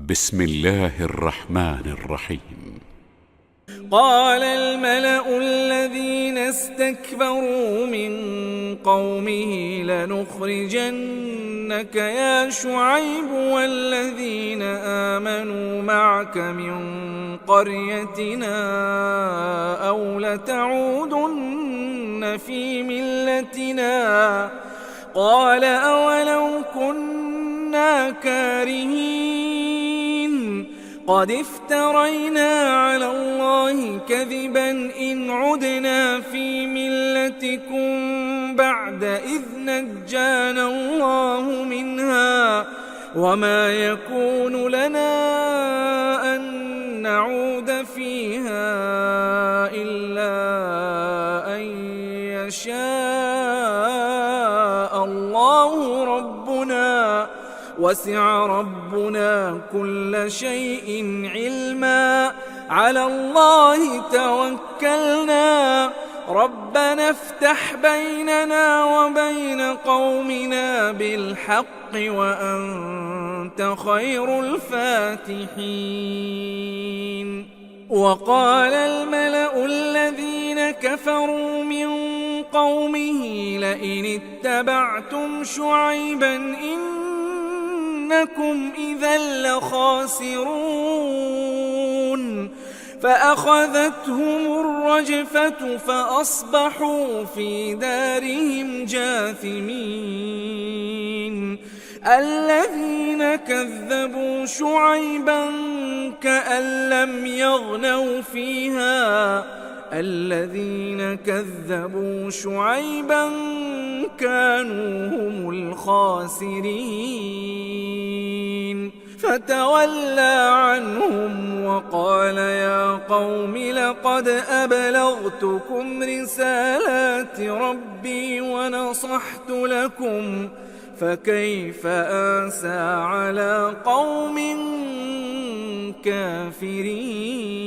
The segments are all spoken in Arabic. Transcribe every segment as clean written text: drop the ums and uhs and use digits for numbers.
بسم الله الرحمن الرحيم. قال الملأ الذين استكبروا من قومه لنخرجنك يا شعيب والذين آمنوا معك من قريتنا أو لتعودن في ملتنا قال أولو كنا كارهين قد افترينا على الله كذبا إن عدنا في ملتكم بعد إذ نجانا الله منها وما يكون لنا أن نعود فيها إلا أن يشاء الله ربنا وسع ربنا كل شيء علما على الله توكلنا ربنا افتح بيننا وبين قومنا بالحق وأنت خير الفاتحين. وقال الملأ الذين كفروا من قومه لئن اتبعتم شعيبا إنكم إذا لخاسرون فأخذتهم الرجفة فأصبحوا في دارهم جاثمين. الذين كذبوا شعيبا كأن لم يغنوا فيها الذين كذبوا شعيبا كانوا هم الخاسرين. فتولى عنهم وقال يا قوم لقد أبلغتكم رسالات ربي ونصحت لكم فكيف آسى على قوم كافرين.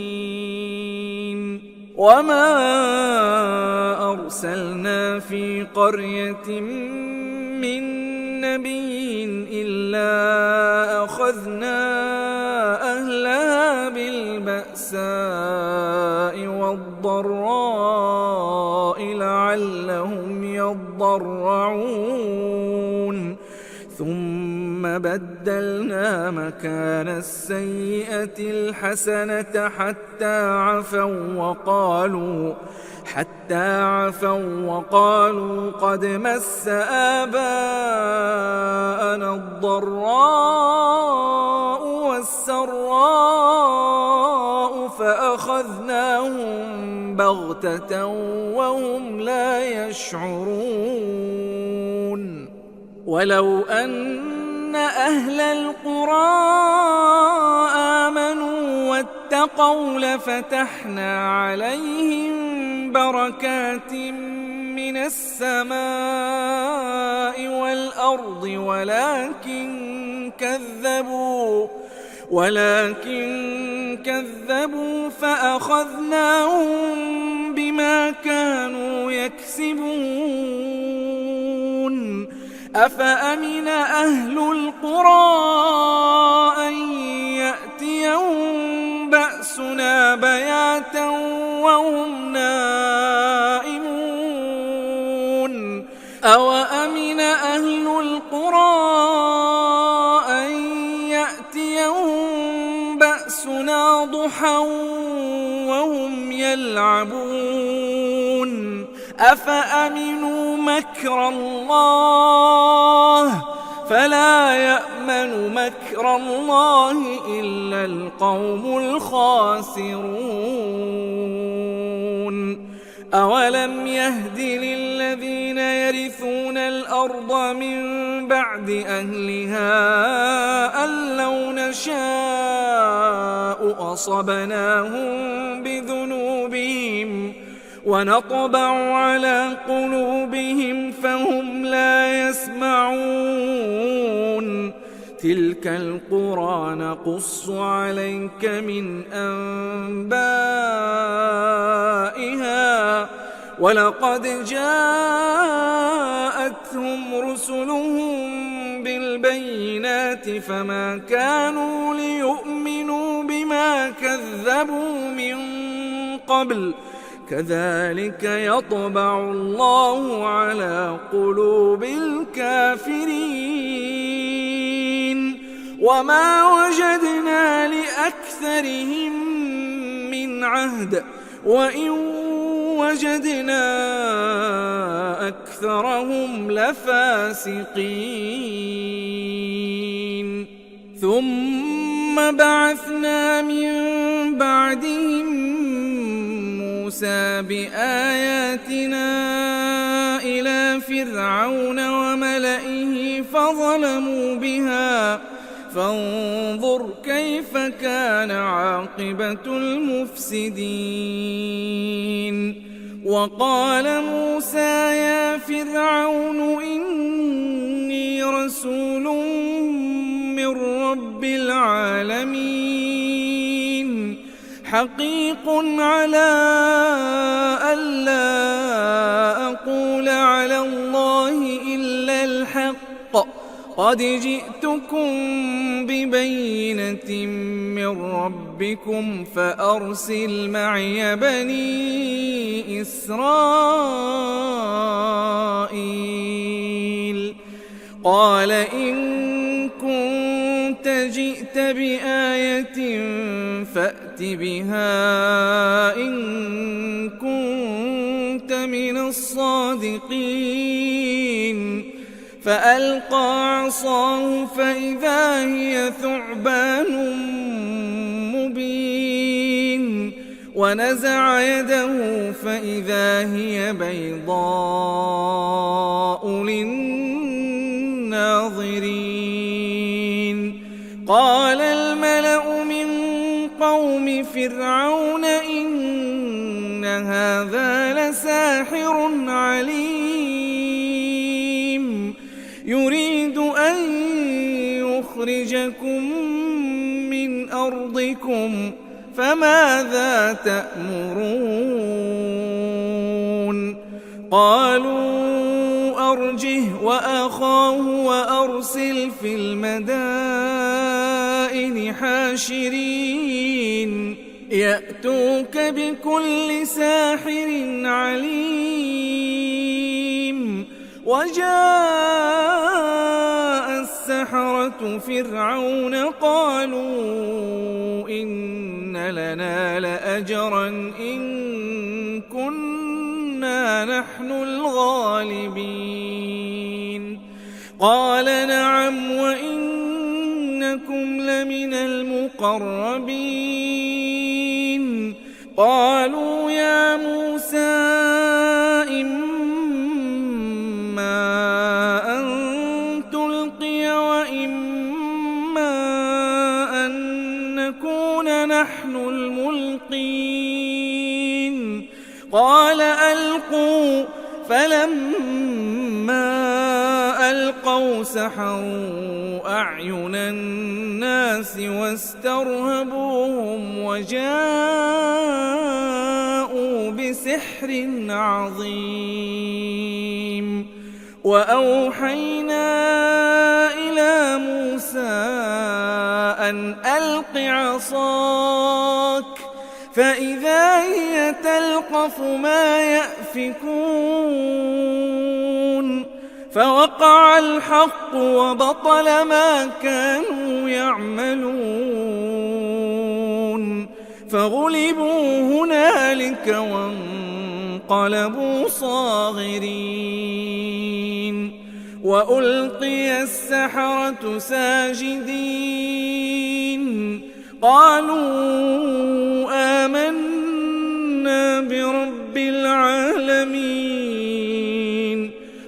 وما أرسلنا في قرية من نبي إلا أخذنا أهلها بالبأساء والضراء لعلهم يضرعون ثم بدلنا مكان السيئة الحسنة حتى عفوا وقالوا قد مس آباءنا الضراء والسراء فأخذناهم بغتة وهم لا يشعرون. ولو أن أهل القرى آمنوا واتقوا لفتحنا عليهم بركات من السماء والأرض ولكن كذبوا فأخذناهم بما كانوا يكسبون. أفأمن أهل القرى أن يأتيهم بأسنا بياتا وهم نائمون أوأمن أهل القرى أن يأتيهم بأسنا ضحى وهم يلعبون أفأمنوا مكر الله فلا يأمن مكر الله إلا القوم الخاسرون. أولم يهد للذين يرثون الأرض من بعد أهلها أن لو نشاء أصبناهم بذنوبهم ونطبع على قلوبهم فهم لا يسمعون. تلك القرى نقص عليك من أنبائها ولقد جاءتهم رسلهم بالبينات بالبينات فما كانوا ليؤمنوا بما كذبوا من قبل كذلك يطبع الله على قلوب الكافرين وما وجدنا لأكثرهم من عهد وإن وجدنا أكثرهم لفاسقين ثم بعثنا من بعدهم موسى بآياتنا إلى فرعون وملئه فظلموا بها فانظر كيف كان عاقبة المفسدين وقال موسى يا فرعون إني رسول من رب العالمين حقيق على ألا أقول على الله إلا الحق قد جئتكم ببينة من ربكم فأرسل معي بني إسرائيل قال إن كنت جئت بآية فأت بها إن كنت من الصادقين فألقى عصاه فإذا هي ثعبان مبين ونزع يده فإذا هي بيضاء للناظرين قال الملأ من قوم فرعون إن هذا لساحر عليم يريد أن يخرجكم من أرضكم فماذا تأمرون قالوا أرجه وأخاه وأرسل في المدائن حاشرين يأتوك بكل ساحر عليم وجاء السحرة فرعون قالوا إن لنا لأجرا إن كنا نحن الغالبين قال نعم وإنكم لمن المقربين قالوا يا موسى إما أن تلقي وإما أن نكون نحن الملقين قال ألقوا فلما ألقوا سحروا أعين الناس واسترهبوهم وجاءوا بسحر عظيم وأوحينا إلى موسى أن ألق عصاك فإذا هي تلقف ما يأفكون فوقع الحق وبطل ما كانوا يعملون فغلبوا هنالك وانقلبوا صاغرين وألقي السحرة ساجدين قالوا آمنا برب العالمين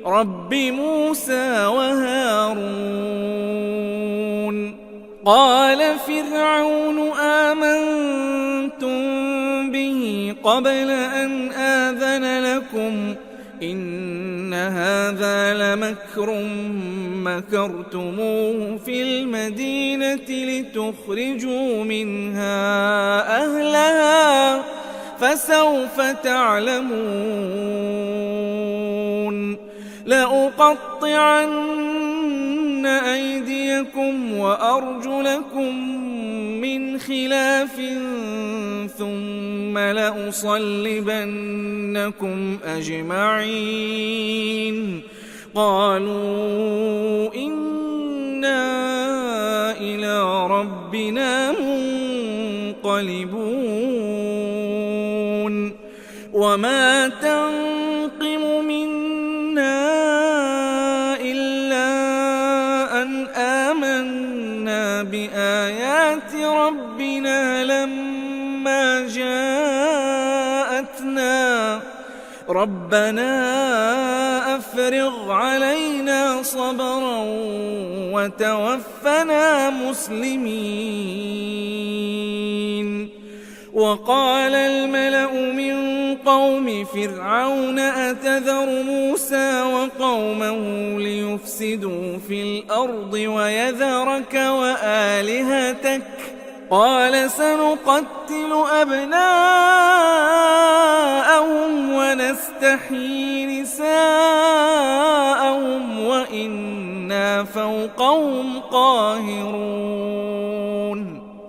رب موسى وهارون قال فرعون آمنتم به قبل أن آذن لكم إن هذا لمكر مكرتموه في المدينة لتخرجوا منها أهلها فسوف تعلمون لأقطعن أيديكم وأرجلكم من خلاف ثم لأصلبنكم أجمعين قالوا إنا إلى ربنا منقلبون وما تنقم منا إلا أن آمنا بآيات ربنا لما جاءتنا ربنا أفرغ علينا صبرا وتوفنا مسلمين وقال الملأ من قوم فرعون أتذر موسى وقومه ليفسدوا في الأرض ويذرك وآلهتك قال سنقتل أبناءهم ونستحيي نساءهم وإنا فوقهم قاهرون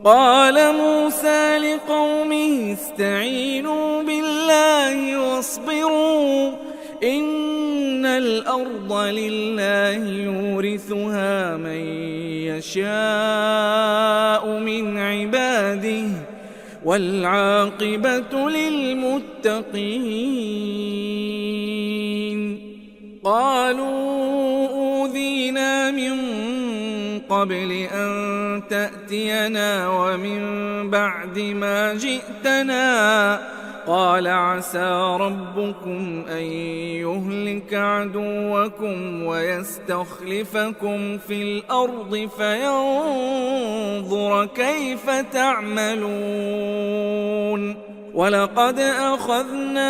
قال موسى لقومه استعينوا بالله واصبروا إن الأرض لله يورثها من يشاء من عباده والعاقبة للمتقين قالوا أوذينا من قبل أن تأتينا ومن بعد ما جئتنا قال عسى ربكم أن يهلك عدوكم ويستخلفكم في الأرض فينظر كيف تعملون ولقد أخذنا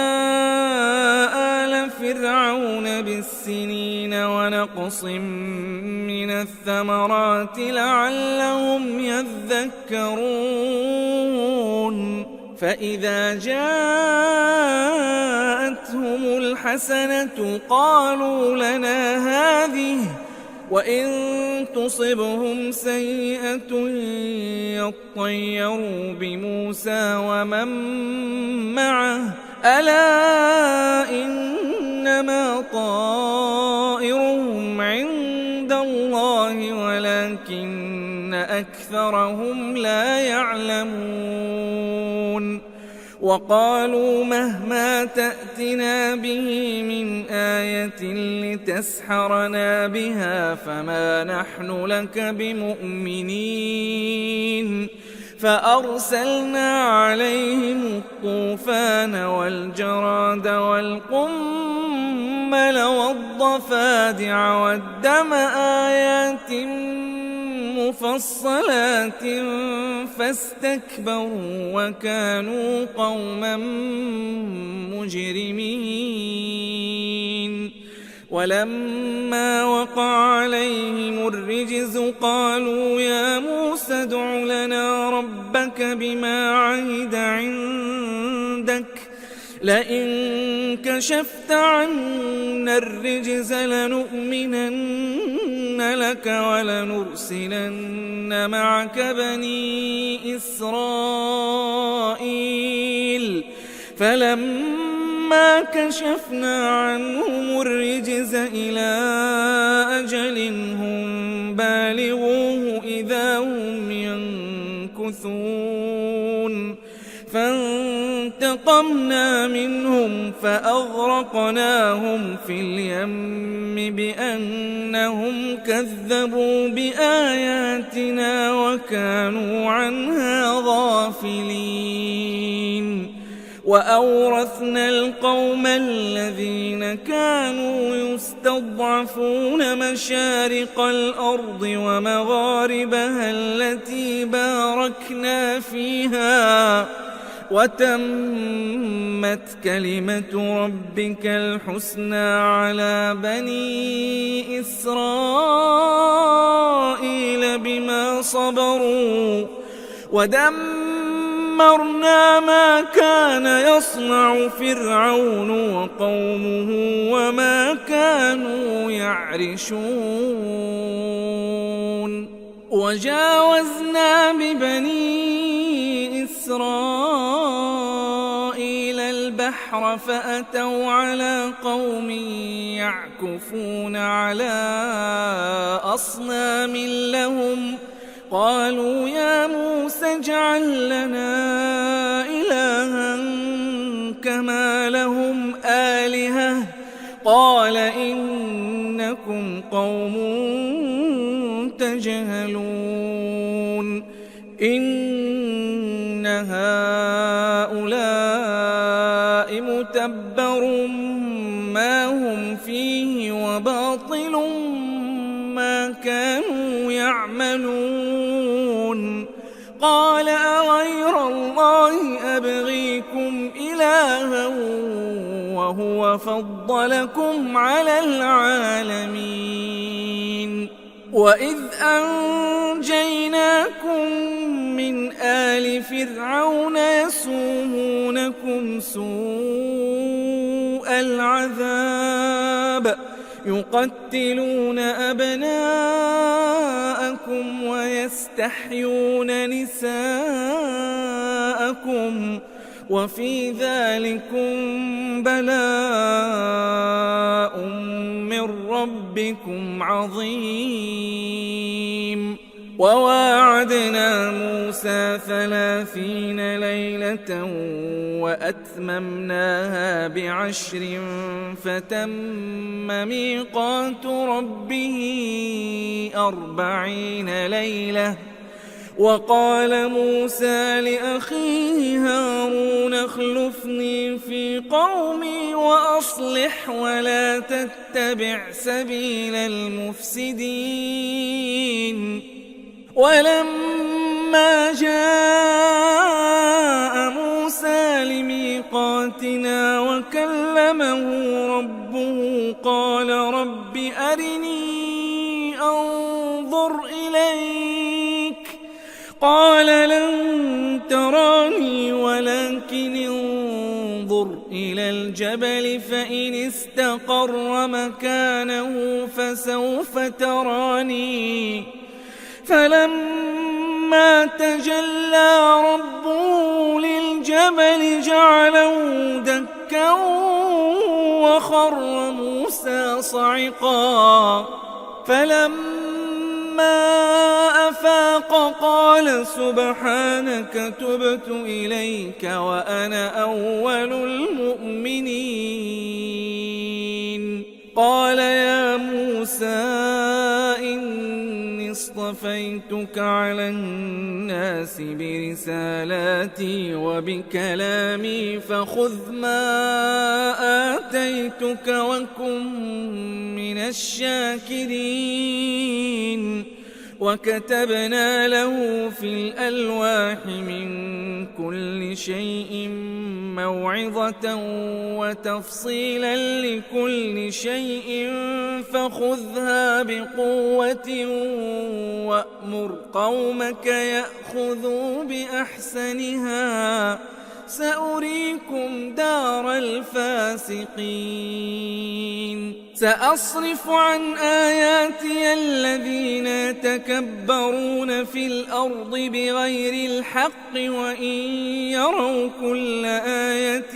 آل فرعون بالسنين ونقص من الثمرات لعلهم يذكرون فإذا جاءتهم الحسنة قالوا لنا هذه وإن تصبهم سيئة يطيروا بموسى ومن معه ألا إنما طائرهم عند الله ولكن أكثرهم لا يعلمون وقالوا مهما تأتنا به من آية لتسحرنا بها فما نحن لك بمؤمنين فأرسلنا عليهم الطوفان والجراد والقمل والضفادع والدم آيات مفصلات فاستكبروا وكانوا قوما مجرمين ولما وقع عليهم الرجز قالوا يا موسى ادع لنا ربك بما عهد عندك لئن كشفت عنا الرجز لنؤمنن لك ولنرسلن معك بني إسرائيل فلما كشفنا عنهم الرجز إلى أجل هم بالغوه إذا هم ينكثون فانتقمنا منهم فأغرقناهم في اليم بأنهم كذبوا بآياتنا وكانوا عنها غافلين وأورثنا القوم الذين كانوا يستضعفون مشارق الأرض ومغاربها التي باركنا فيها وتمت كلمة ربك الحسنى على بني إسرائيل بما صبروا ودمرنا ودمرنا ما كان يصنع فرعون وقومه وما كانوا يعرشون وجاوزنا ببني إسرائيل البحر فأتوا على قوم يعكفون على أصنام لهم قالوا يا موسى اجعل لنا إلها كما لهم آلهة قال إنكم قوم تجهلون إن هؤلاء متبر ما هم فيه وباطل ما كانوا يعملون قال أغير الله أبغيكم إلها وهو فضلكم على العالمين وإذ أنجيناكم من آل فرعون يسومونكم سوء العذاب يقتلون أبناءكم ويستحيون نساءكم وفي ذلكم بلاء من ربكم عظيم وواعدنا موسى 30 ليلة وأتممناها ب10 فتم ميقات ربه 40 ليلة وقال موسى لأخيه هارون اخلفني في قومي وأصلح ولا تتبع سبيل المفسدين ولما جاء موسى لميقاتنا وكلمه ربه قال رب أرني أنظر إليك قال لن تراني ولكن انظر إلى الجبل فإن استقر مكانه فسوف تراني فلما تجلى ربه للجبل جعله دكا وخر موسى صعقا فلما أفاق قال سبحانك تبت إليك وأنا أول المؤمنين قال يا موسى إني اصطفيتك على الناس برسالاتي وبكلامي فخذ ما آتيتك وكن من الشاكرين وكتبنا له في الألواح من كل شيء موعظة وتفصيلا لكل شيء فخذها بقوة وأمر قومك يأخذوا بأحسنها سأريكم دار الفاسقين سأصرف عن آياتي الذين يتكبرون في الأرض بغير الحق وإن يروا كل آية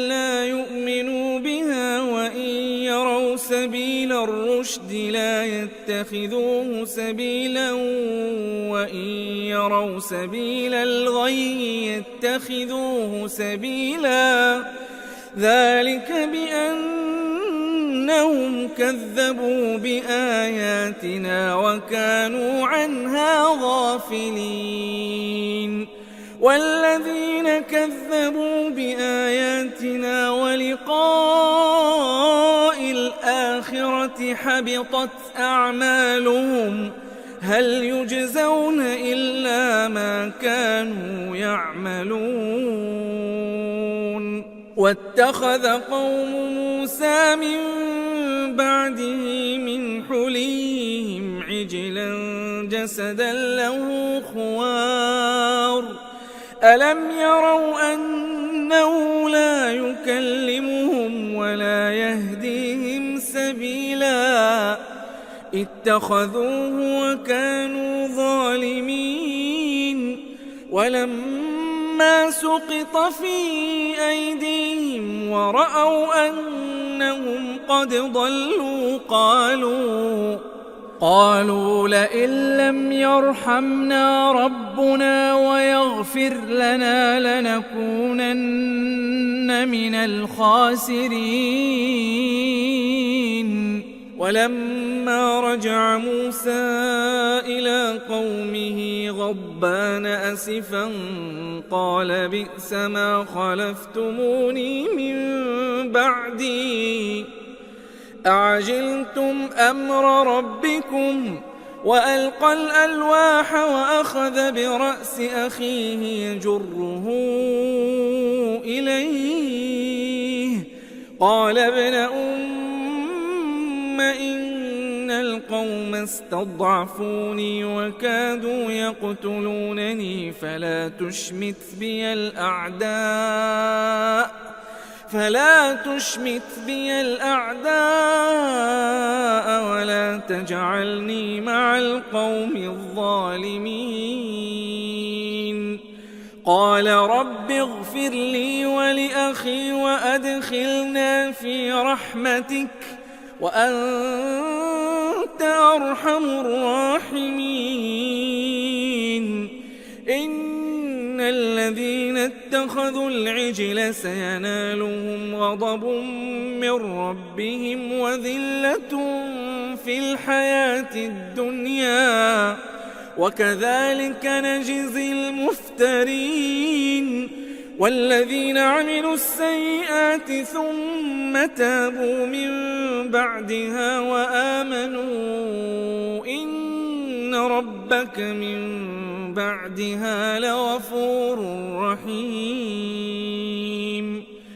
لا يؤمنوا بها وإن يروا سبيل الرشد لا يتخذوه سبيلا وإن يروا سبيل الغي يتخذوه سبيلا ذلك بأنهم كذبوا بآياتنا وكانوا عنها غافلين والذين كذبوا بآياتنا ولقاء الآخرة حبطت أعمالهم هل يجزون إلا ما كانوا يعملون واتخذ قوم موسى من بعده من حليهم جسدا له خوار ألم يروا أنه لا يكلمهم ولا يهديهم سبيلا اتخذوه وكانوا ظالمين ولما سقط في أيديهم ورأوا أنهم قد ضلوا قالوا لئن لم يرحمنا ربنا ويغفر لنا لنكونن من الخاسرين ولما رجع موسى إلى قومه غضبان أسفا قال بئس ما خلفتموني من بعدي أعجلتم أمر ربكم وألقى الألواح وأخذ برأس أخيه يجره إليه قال ابن إن القوم استضعفوني وكادوا يقتلونني فلا تشمت بي الأعداء ولا تجعلني مع القوم الظالمين قال رب اغفر لي ولأخي وأدخلنا في رحمتك وأنت أرحم الراحمين إن الذين اتخذوا العجل سينالهم غضب من ربهم وذلة في الحياة الدنيا وكذلك نجزي المفترين والذين عملوا السيئات ثم تابوا من بعدها وآمنوا إن ربك من بعدها لغفور رحيم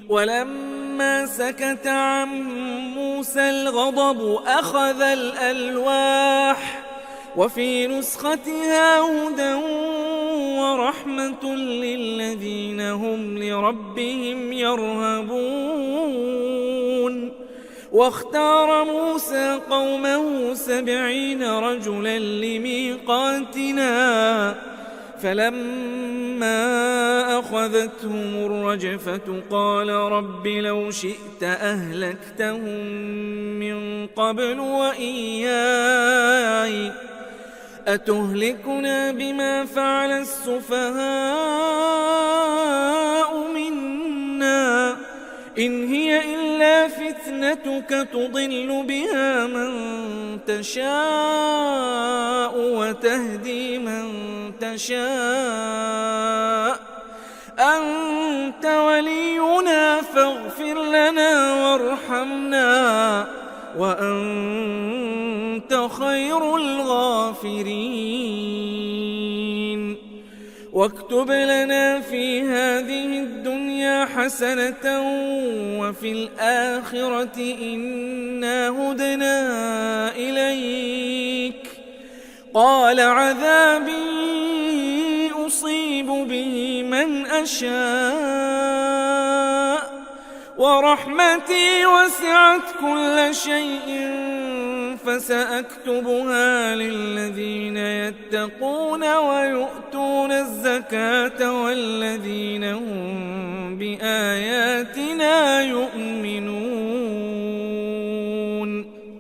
ولما سكت عن موسى الغضب أخذ الألواح وفي نسختها هدى ورحمة للذين هم لربهم يرهبون واختار موسى قومه 70 رجلا لميقاتنا فلما أخذتهم الرجفة قال رب لو شئت أهلكتهم من قبل وإياي أتهلكنا بما فعل السفهاء منا إن هي إلا فتنتك تضل بها من تشاء وتهدي من تشاء أنت ولينا فاغفر لنا وارحمنا وأنت خير الغافرين واكتب لنا في هذه الدنيا حسنة وفي الآخرة إنا هدنا إليك قال عذابي أصيب به من أشاء ورحمتي وسعت كل شيء فسأكتبها للذين يتقون ويؤتون الزكاة والذين هم بآياتنا يؤمنون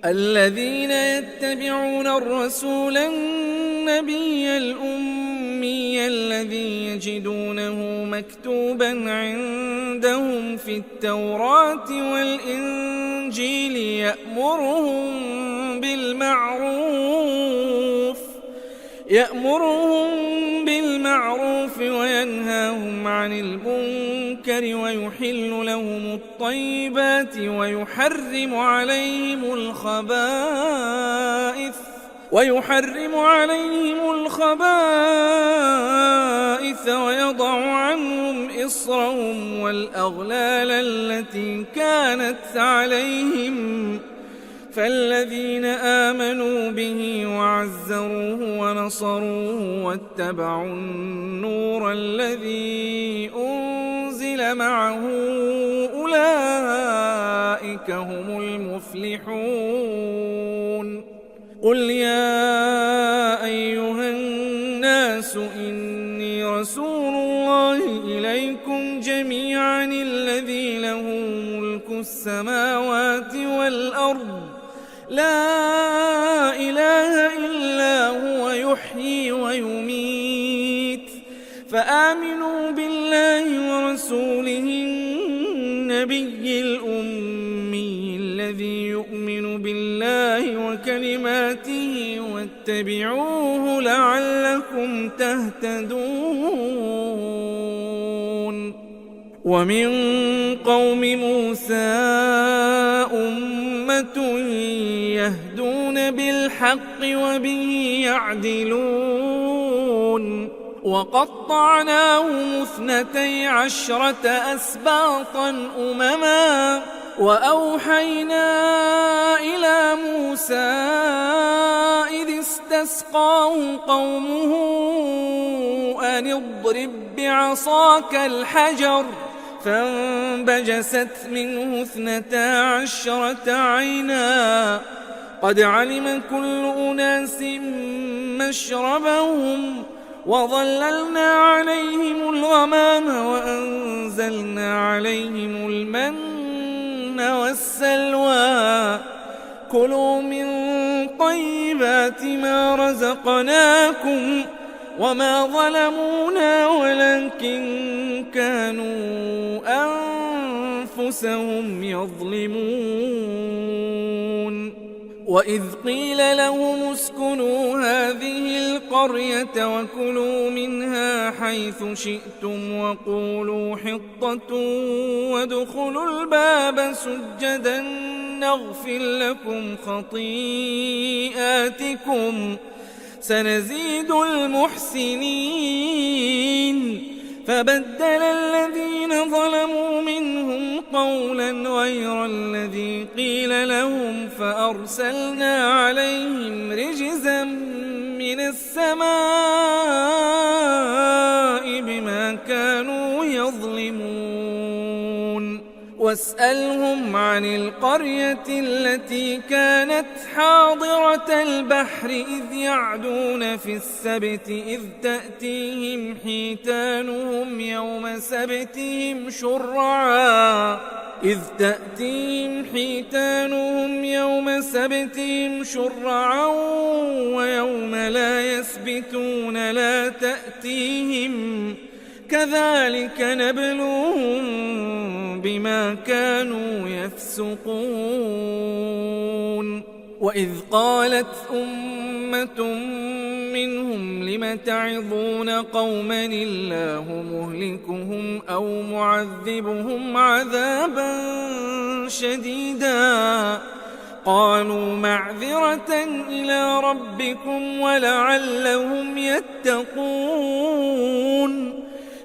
الذين يتبعون الرسول النبي الأمي الذي يجدونه مكتوبا عندهم في التوراة والإنجيل يأمرهم بالمعروف وينهاهم عن المنكر ويحل لهم الطيبات ويحرم عليهم الخبائث ويضع عنهم إصرهم والأغلال التي كانت عليهم فالذين آمنوا به وعزروه ونصروه واتبعوا النور الذي أنزل معه أولئك هم المفلحون. قل يا أيها الناس إني رسول الله إليكم جميعا الذي له ملك السماوات والأرض لا إله إلا هو يحيي ويميت، فآمنوا بالله ورسوله النبي الأمي الذي يؤمن بالله وكلماته واتبعوه لعلكم تهتدون. ومن قوم موسى أمة يهدون بالحق وبه يعدلون. وقطعناهم 12 أسباطا أمما، وأوحينا إلى موسى إذ استسقاه قومه أن اضرب بعصاك الحجر، فانبجست منه 12 عينا، قد علم كل أناس مشربهم، وظللنا عليهم الغمام وأنزلنا عليهم المن والسلوى، كلوا من طيبات ما رزقناكم، وما ظلمونا ولكن كانوا أنفسهم يظلمون. وإذ قيل لهم اسكنوا هذه القرية وكلوا منها حيث شئتم وقولوا حطة وادخلوا الباب سجدا نغفر لكم خطيئاتكم سنزيد المحسنين. فبدل الذين ظلموا منهم قولا غير الذي قيل لهم فأرسلنا عليهم رجزا من السماء بما كانوا يظلمون. واسألهم عن القرية التي كانت حاضرة البحر إذ يعدون في السبت إذ تأتيهم حيتانهم يوم سبتهم شرعا ويوم لا يسبتون لا تأتيهم، كذلك نبلوهم بما كانوا يفسقون. وإذ قالت أمة منهم لم تعظون قوما الله مهلكهم أو معذبهم عذابا شديدا، قالوا معذرة إلى ربكم ولعلهم يتقون.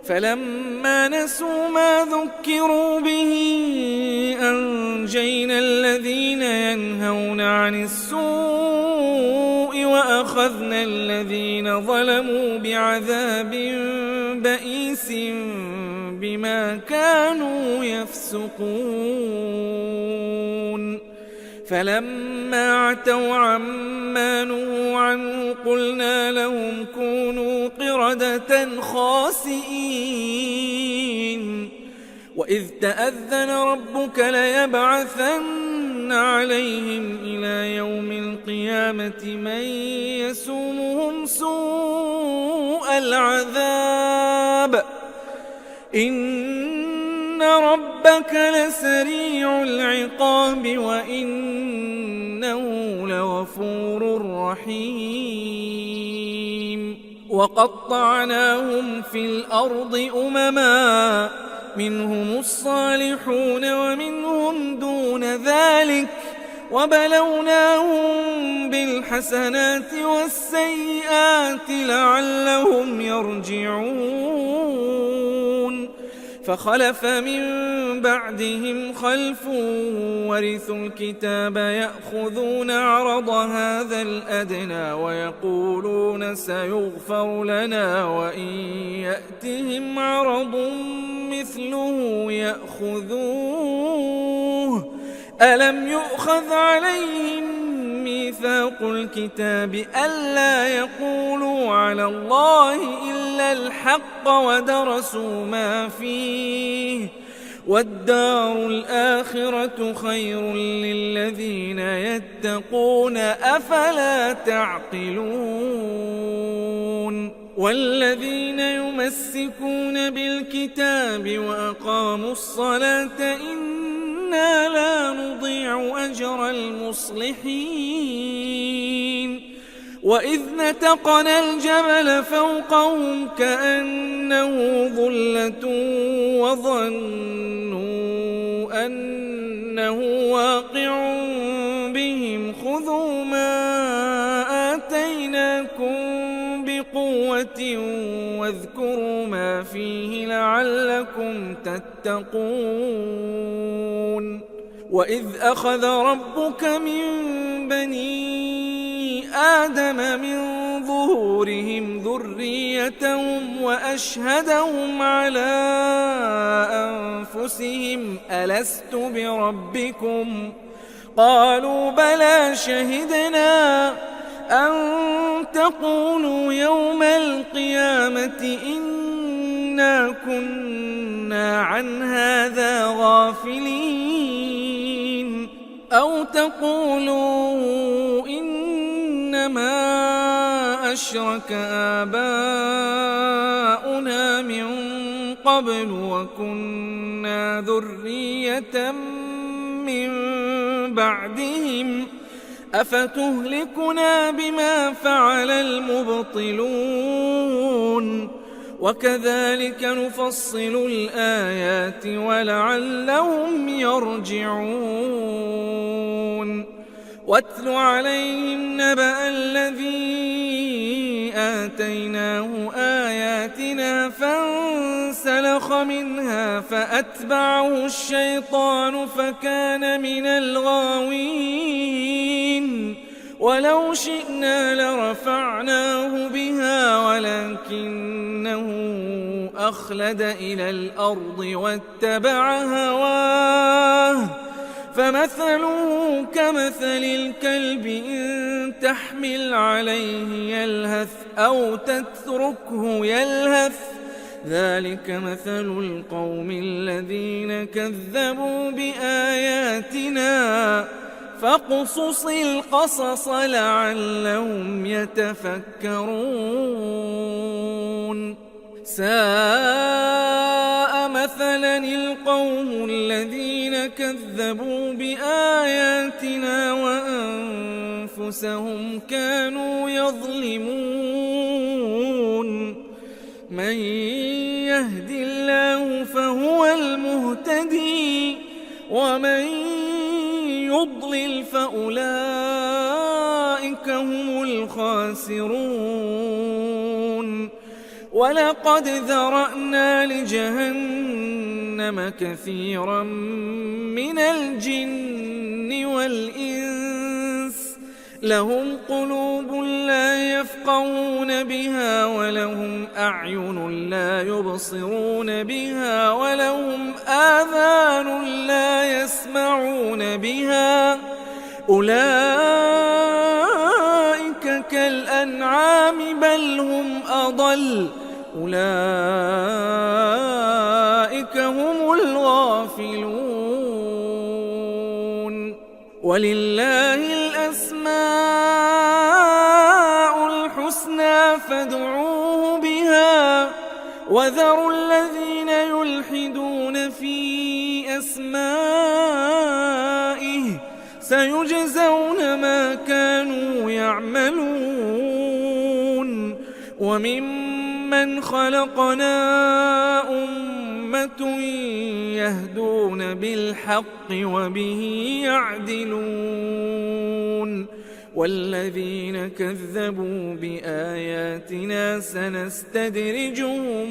فلما نسوا ما ذكروا به أنجينا الذين ينهون عن السوء وأخذنا الذين ظلموا بعذاب بئيس بما كانوا يفسقون. فلما عتوا عما نهوا عنه قلنا لهم كونوا قردة خاسئين. وإذ تأذن ربك ليبعثن عليهم إلى يوم القيامة من يسومهم سوء العذاب إن ربك لسريع العقاب وإنه لغفور رحيم. وقطعناهم في الأرض أمما منهم الصالحون ومنهم دون ذلك وبلوناهم بالحسنات والسيئات لعلهم يرجعون. فخلف من بعدهم خلف ورثوا الكتاب يأخذون عرض هذا الأدنى ويقولون سيغفر لنا وإن يأتهم عرض مثله يأخذوه ألم يؤخذ عليهم ميثاق الكتاب ألا يقولوا على الله إلا الحق ودرسوا ما فيه والدار الآخرة خير للذين يتقون أفلا تعقلون والذين يمسكون بالكتاب وأقاموا الصلاة إنا لا نضيع أجر المصلحين وإذ نتقنا الجبل فوقهم كأنه ظلة وظنوا أنه واقع بهم خذوا ما آتيناكم بقوة واذكروا ما فيه لعلكم تتقون وإذ أخذ ربك من بني آدم من ظهورهم ذريتهم وأشهدهم على أنفسهم ألست بربكم قالوا بلى شهدنا أن تقولوا يوم القيامة إنا كنا عن هذا غافلين أو تقولوا إنما أشرك آباؤنا من قبل وكنا ذرية من بعدهم أفتهلكنا بما فعل المبطلون وكذلك نفصل الآيات ولعلهم يرجعون واتل عليهم نبأ الذي آتيناه آياتنا فانسلخ منها فأتبعه الشيطان فكان من الغاوين ولو شئنا لرفعناه بها ولكنه أخلد إلى الأرض واتبع هواه فمثله كمثل الكلب إن تحمل عليه يلهث أو تتركه يلهث ذلك مثل القوم الذين كذبوا بآياتنا فاقصص القصص لعلهم يتفكرون ساء مثلا القوم الذين كذبوا بآياتنا وأنفسهم كانوا يظلمون من يهد الله فهو المهتدي ومن يضلل فأولئك هم الخاسرون ولقد ذرأنا لجهنم كثيرا من الجن والإنس لهم قلوب لا يفقهون بها ولهم أعين لا يبصرون بها ولهم آذان لا يسمعون بها أولئك كالأنعام بل هم أضل أولئك هم الغافلون ولله الأسماء الحسنى فادعوه بها وذروا الذين يلحدون في أسمائه سيجزون ما كانوا يعملون وممن خلقنا أمة يهدون بالحق وبه يعدلون والذين كذبوا بآياتنا سنستدرجهم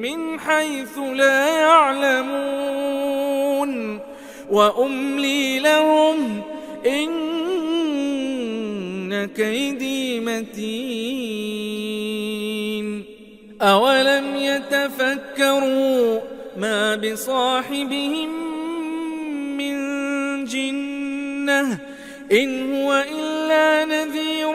من حيث لا يعلمون وأملي لهم إن كيدي متين أولم يتفكروا ما بصاحبهم من جنة إن هو إلا نذير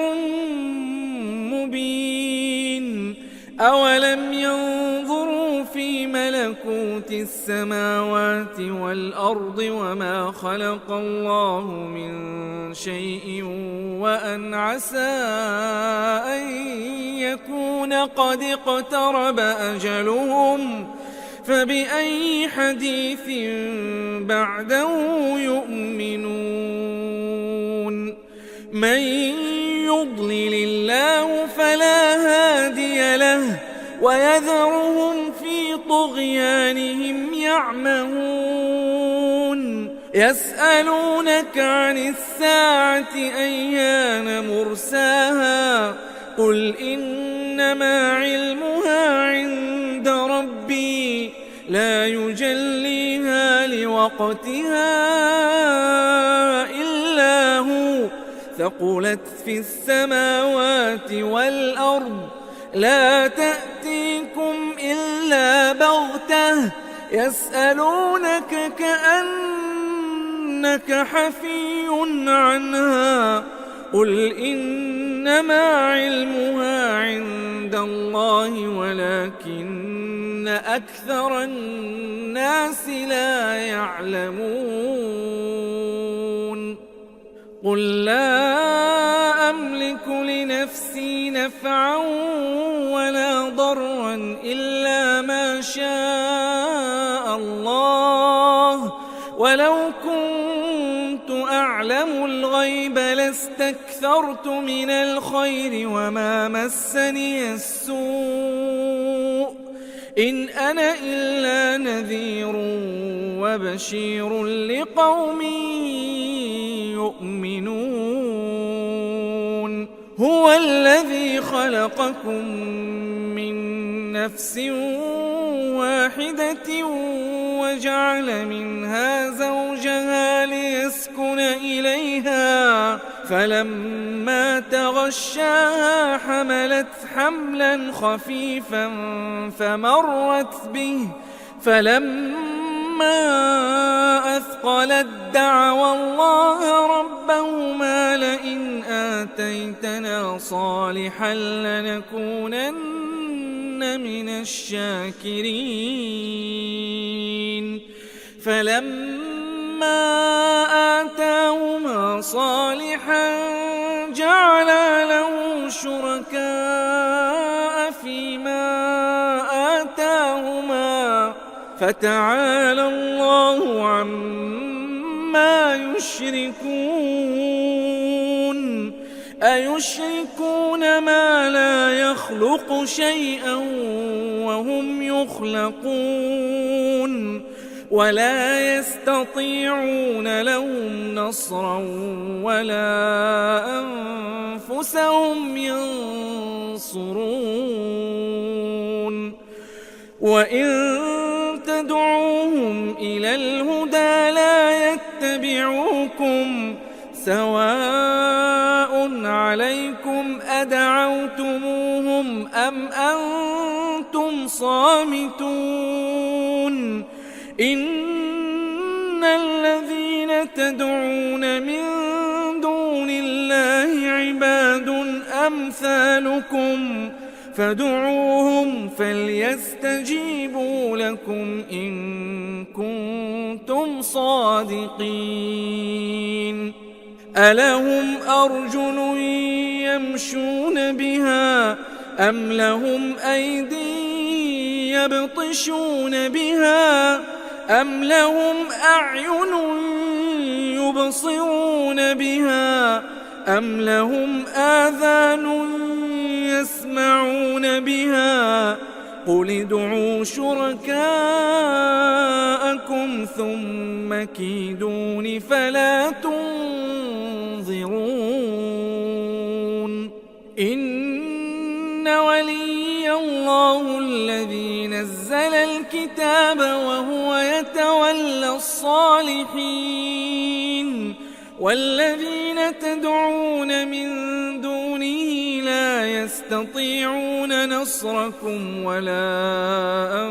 مبين أولم ينظروا في ملكوت السماوات والأرض وما خلق الله من شيء وأن عسى أن يكون قد اقترب أجلهم فبأي حديث بعده يؤمنون من يضلل الله فلا هادي له ويذرهم في طغيانهم يعمهون يسألونك عن الساعة أيان مرساها قل إنما علمها عند ربي لا يجليها لوقتها إلا هو ثقلت في السماوات والأرض لا تأتيكم إلا بغتة يسألونك كأنك حفي عنها قل إنما علمها عند الله ولكن أكثر الناس لا يعلمون قل لا أملك لنفسي نفعا ولا ضرا إلا ما شاء الله ولو كنت أعلم الغيب لاستكثرت من الخير وما مسني السوء إن أنا إلا نذير وبشير لقوم يؤمنون هو الذي خلقكم من نفس واحدة وجعل منها زوجها ليسكن إليها فلما تغشاها حملت حملا خفيفا فمرت به فلما أثقلت دعوا الله ربهما لئن آتيتنا صالحا لنكونن من الشاكرين فلما آتاهما صالحا جعلا له شركاء فيما آتاهما فتعالى الله عما يشركون أيشركون ما لا يخلق شيئا وهم يخلقون ولا يستطيعون لهم نصرا ولا أنفسهم ينصرون وإن تدعوهم إلى الهدى لا يتبعوكم سواء عليكم أدعوتموهم أم أنتم صامتون إن الذين تدعون من دون الله عباد أمثالكم فادعوهم فليستجيبوا لكم إن كنتم صادقين ألهم أرجل يمشون بها أم لهم أيدي يبطشون بها أم لهم أعين يبصرون بها أم لهم آذان يسمعون بها قل ادعوا شركاءكم ثم كيدون فلا تنظرون الله الذي نزل الكتاب وهو يتولى الصالحين والذين تدعون من دونه لا يستطيعون نصركم ولا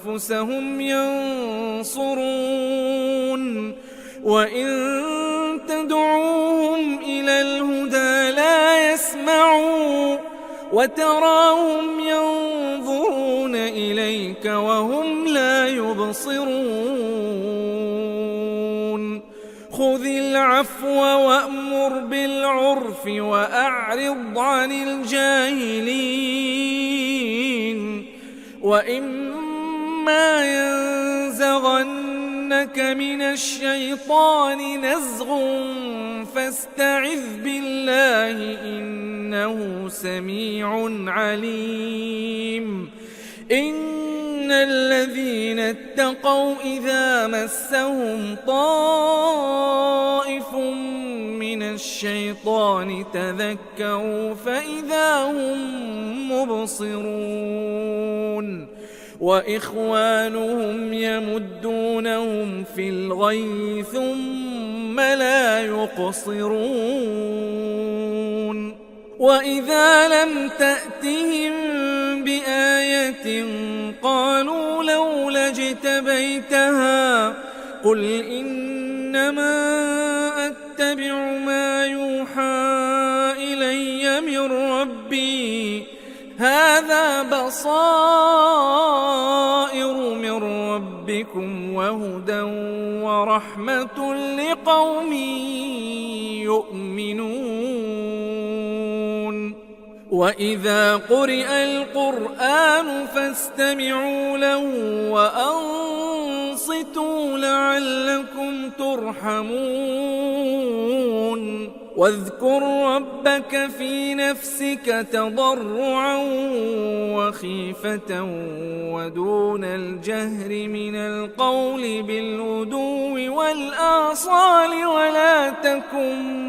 أنفسهم ينصرون وإن تدعوهم إلى الهدى لا يسمعوا وتراهم ينظرون إليك وهم لا يبصرون خذ العفو وأمر بالعرف وأعرض عن الجاهلين وإما ينزغنك من الشيطان نزغ فاستعذ بالله إنه سميع عليم إن الذين اتقوا إذا مسهم طائف من الشيطان تذكروا فإذا هم مبصرون وإخوانهم يمدونهم في الغي ثم لا يقصرون وإذا لم تأتهم بآية قالوا لولا اجتبيتها قل إنما أتبع ما يوحى إلي من ربي هذا بصائر من ربكم وهدى ورحمة لقوم يؤمنون وإذا قرئ القرآن فاستمعوا له وأنصتوا لعلكم ترحمون واذكر ربك في نفسك تضرعا وخيفة ودون الجهر من القول بالغدو والآصال ولا تكن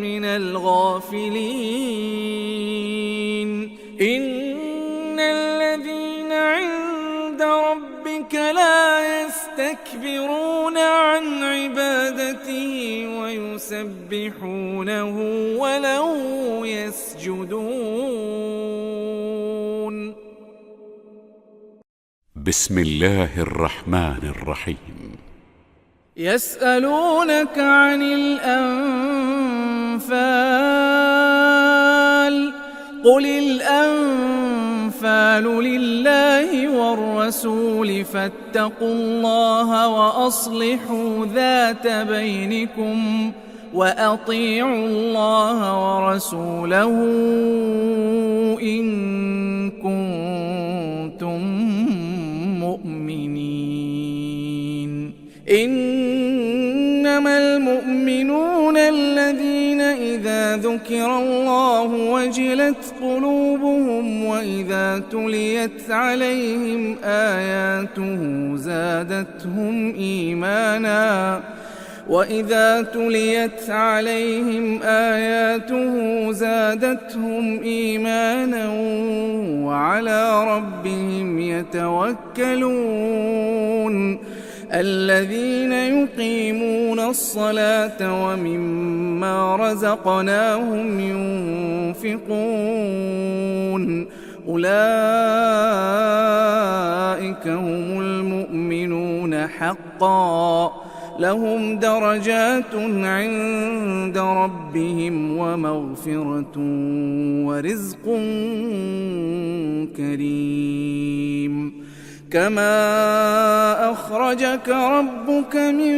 من الغافلين إن الذين عند ربك لا يستكبرون عن عبادته ويسبحونه وله يسجدون بسم الله الرحمن الرحيم يسألونك عن الأنفال قل الأنفال لله والرسول فاتقوا الله وأصلحوا ذات بينكم وأطيعوا الله ورسوله إن كنتم مؤمنين إنما المؤمنون الذين إذا ذكر الله وجلت قلوبهم وإذا تليت عليهم آياته زادتهم إيمانا وعلى ربهم يتوكلون الذين يقيمون الصلاة ومما رزقناهم ينفقون أولئك هم المؤمنون حقا لهم درجات عند ربهم ومغفرة ورزق كريم كما أخرجك ربك من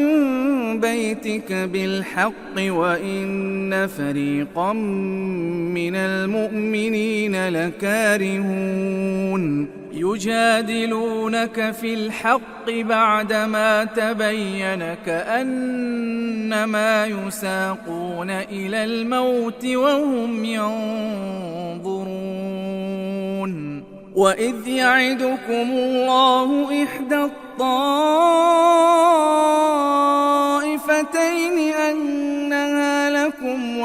بيتك بالحق وإن فريقا من المؤمنين لكارهون يجادلونك في الحق بعدما تبين كأنما يساقون إلى الموت وهم ينظرون وإذ يعدكم الله إحدى الطائفتين أنها لكم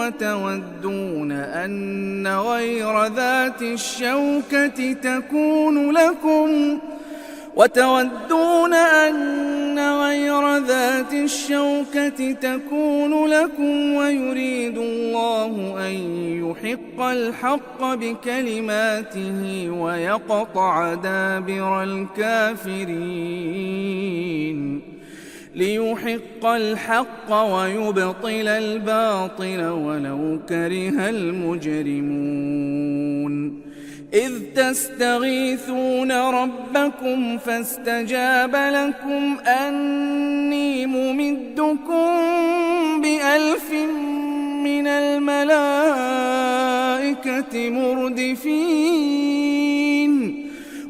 وتودون أن غير ذات الشوكة تكون لكم ويريد الله أن يحق الحق بكلماته ويقطع دابر الكافرين ليحق الحق ويبطل الباطل ولو كره المجرمون إذ تستغيثون ربكم فاستجاب لكم أني ممدكم ب1000 من الملائكة مردفين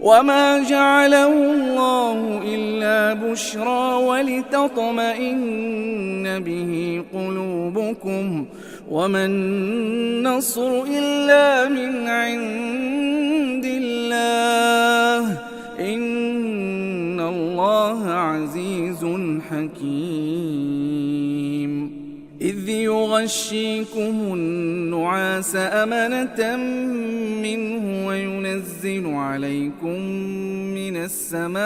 وما جعله الله إلا بشرى ولتطمئن به قلوبكم وما النصر إلا من عند الله إن الله عزيز حكيم إذ يغشيكم النعاس أمنة منه وينزل عليكم من السماء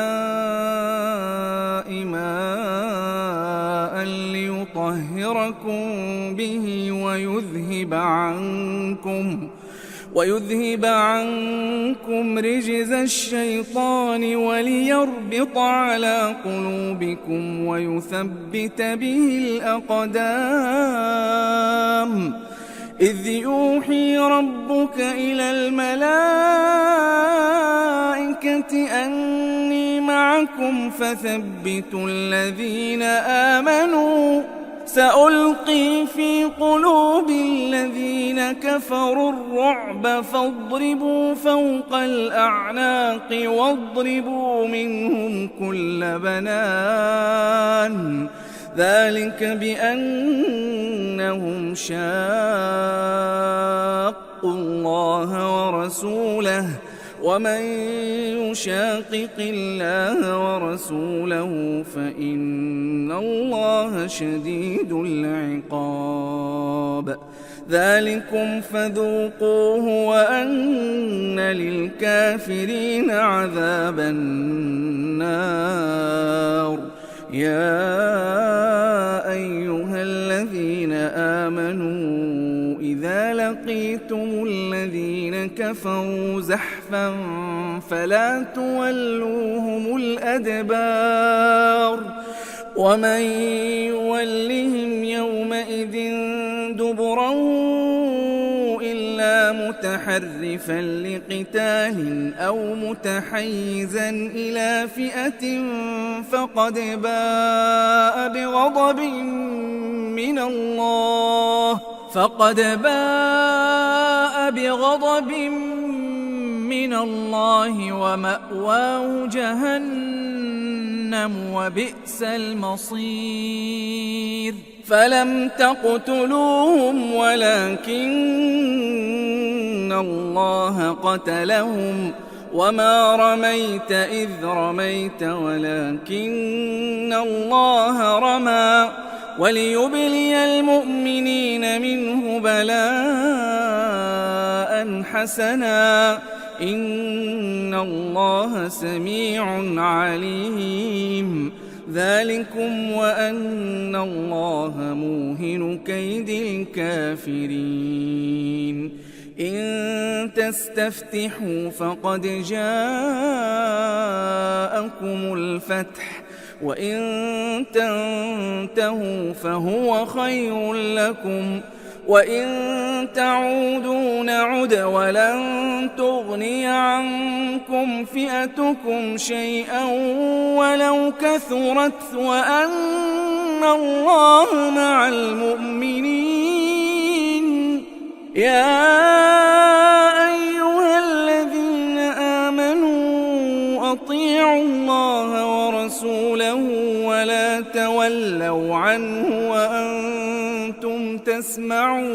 ماء ليطهركم به ويذهب عنكم رجز الشيطان وليربط على قلوبكم ويثبت به الأقدام إذ يوحي ربك إلى الملائكة أني معكم فثبتوا الذين آمنوا سألقي في قلوب الذين كفروا الرعب فاضربوا فوق الأعناق واضربوا منهم كل بنان ذلك بأنهم شاقوا الله ورسوله ومن يشاقق الله ورسوله فإن الله شديد العقاب ذلكم فذوقوه وأن للكافرين عذاب النار يا أيها الذين آمنوا إذا لقيتم الذين كفروا زحفا فلا تولوهم الأدبار ومن يولهم يومئذ دبره إلا متحرفا لقتال أو متحيزا إلى فئة فقد باء بغضب من الله ومأواه جهنم وبئس المصير فلم تقتلوهم ولكن الله قتلهم وما رميت إذ رميت ولكن الله رمى وليبلي المؤمنين منه بلاء حسنا إن الله سميع عليم ذلكم وأن الله موهن كيد الكافرين إن تستفتحوا فقد جاءكم الفتح وإن تنتهوا فهو خير لكم وإن تعودوا نعد ولن تغني عنكم فئتكم شيئا ولو كثرت وأن الله مع المؤمنين يا أيها الذين آمنوا أطيعوا الله ورسوله ولا تولوا عنه وأنتم تسمعون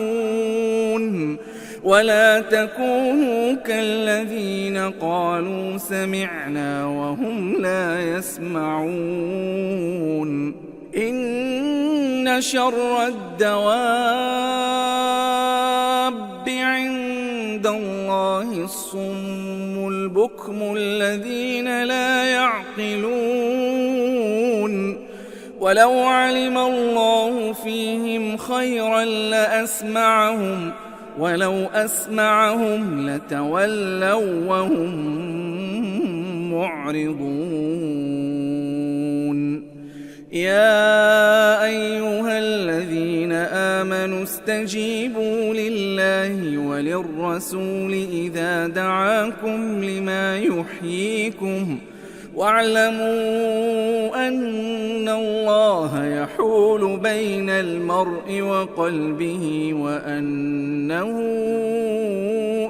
ولا تكونوا كالذين قالوا سمعنا وهم لا يسمعون إن شر الدواب الصم البكم الذين لا يعقلون ولو علم الله فيهم خيرا لأسمعهم ولو أسمعهم لتولوا وهم معرضون يا أيها الذين آمنوا استجيبوا لله وللرسول إذا دعاكم لما يحييكم واعلموا أن الله يحول بين المرء وقلبه وأنه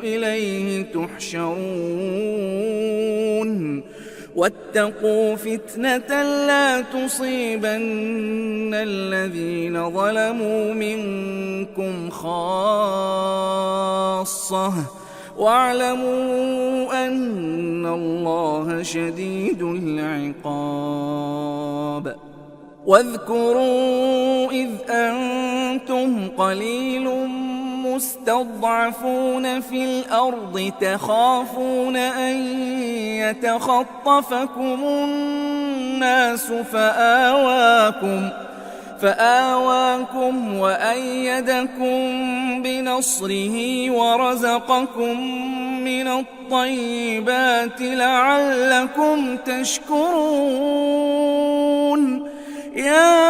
إليه تحشرون واتقوا فتنة لا تصيبن الذين ظلموا منكم خاصة واعلموا أن الله شديد العقاب واذكروا إذ أنتم قليل مستضعفون في الأرض تخافون أن يتخطفكم الناس فآواكم وأيدكم بنصره ورزقكم من الطيبات لعلكم تشكرون يا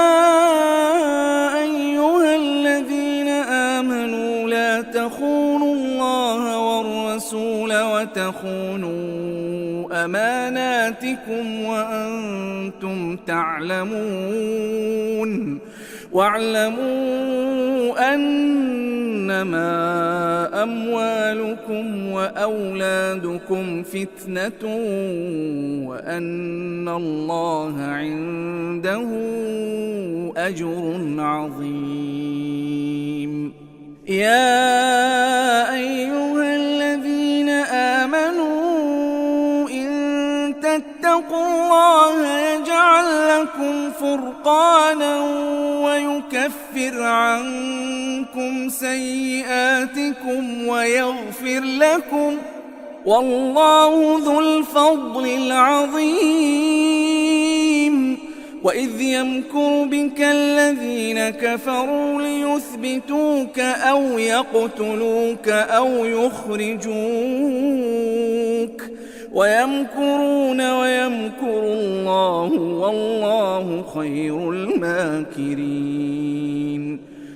أيها الذين آمنوا لا تخونوا الله والرسول وتخونوا أماناتكم وأنتم تعلمون واعلموا أنما أموالكم وأولادكم فتنة وأن الله عنده أجر عظيم يا أيها الذين آمنوا إن تتقوا الله يجعل لكم فرقانا ويكفر عنكم سيئاتكم ويغفر لكم والله ذو الفضل العظيم وإذ يمكر بك الذين كفروا ليثبتوك أو يقتلوك أو يخرجوك ويمكرون ويمكر الله والله خير الماكرين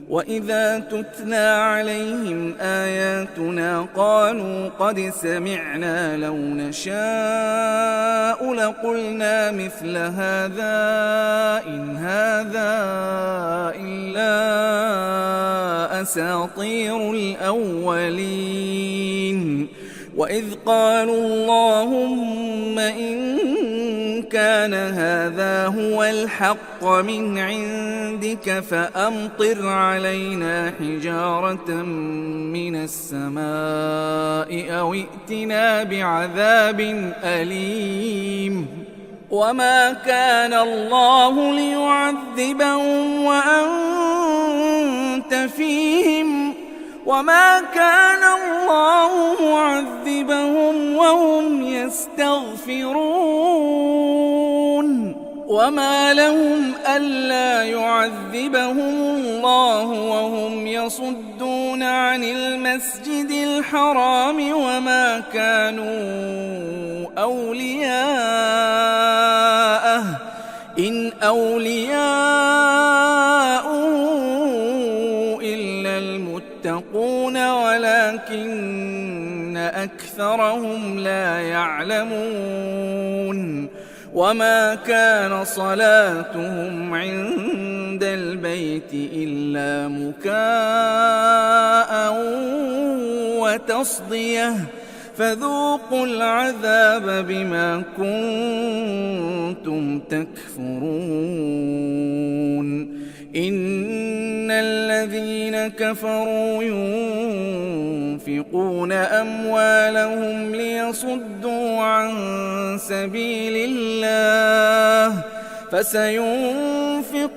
وإذا تتلى عليهم آياتنا قالوا قد سمعنا لو نشاء لقلنا مثل هذا إن هذا إلا أساطير الأولين وإذ قالوا اللهم إن كان هذا هو الحق من عندك فأمطر علينا حجارة من السماء أو ائتنا بعذاب أليم وما كان الله ليعذبهم وأنت فيهم وما كان الله معذبهم وهم يستغفرون وما لهم ألا يعذبهم الله وهم يصدون عن المسجد الحرام وما كانوا أولياءه إن أولياؤه إلا المتقون ولكن أكثرهم لا يعلمون وما كان صلاتهم عند البيت إلا مكاء وتصدية فذوقوا العذاب بما كنتم تكفرون إن الذين كفروا ينفقون أموالهم ليصدوا عن سبيل الله فسينفقونها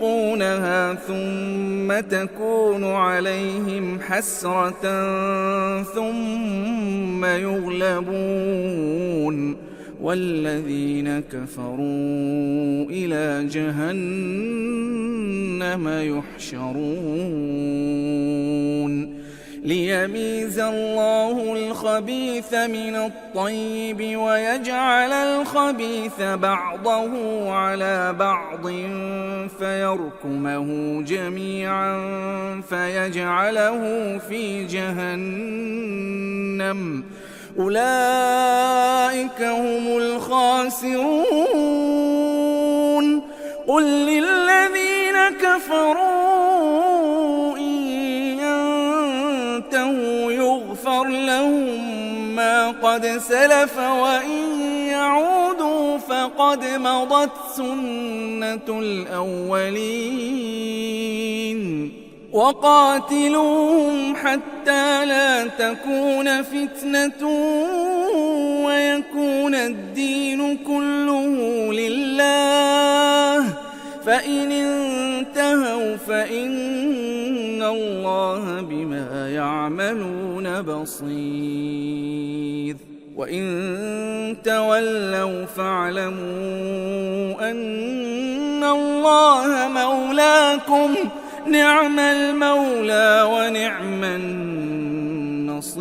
ثم تكون عليهم حسرة ثم يغلبون والذين كفروا إلى جهنم يحشرون ليميز الله الخبيث من الطيب ويجعل الخبيث بعضه على بعض فيركمه جميعا فيجعله في جهنم أولئك هم الخاسرون قل للذين كفروا إن ينتهوا يغفر لهم ما قد سلف وإن يعودوا فقد مضت سنة الأولين وقاتلوهم حتى لا تكون فتنة ويكون الدين كله لله فإن انتهوا فإن الله بما يعملون بصير وإن تولوا فاعلموا أن الله مولاكم نعم المولى ونعم النصير.